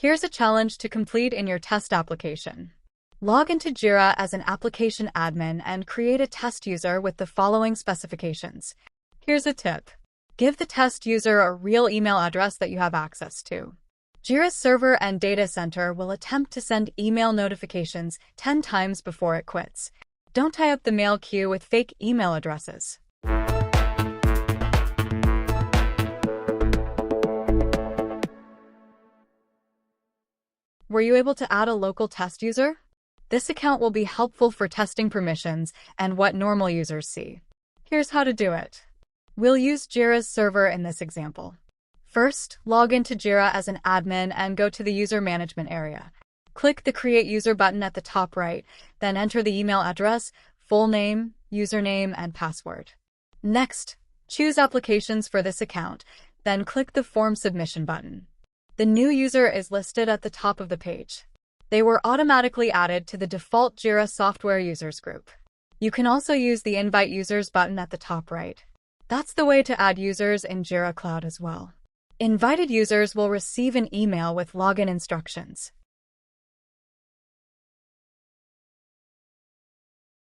Here's a challenge to complete in your test application. Log into Jira as an application admin and create a test user with the following specifications. Here's a tip. Give the test user a real email address that you have access to. Jira Server and Data Center will attempt to send email notifications 10 times before it quits. Don't tie up the mail queue with fake email addresses. Were you able to add a local test user? This account will be helpful for testing permissions and what normal users see. Here's how to do it. We'll use Jira's server in this example. First, log into Jira as an admin and go to the user management area. Click the Create User button at the top right, then enter the email address, full name, username, and password. Next, choose Applications for this account, then click the Form Submission button. The new user is listed at the top of the page. They were automatically added to the default Jira Software Users group. You can also use the Invite Users button at the top right. That's the way to add users in Jira Cloud as well. Invited users will receive an email with login instructions.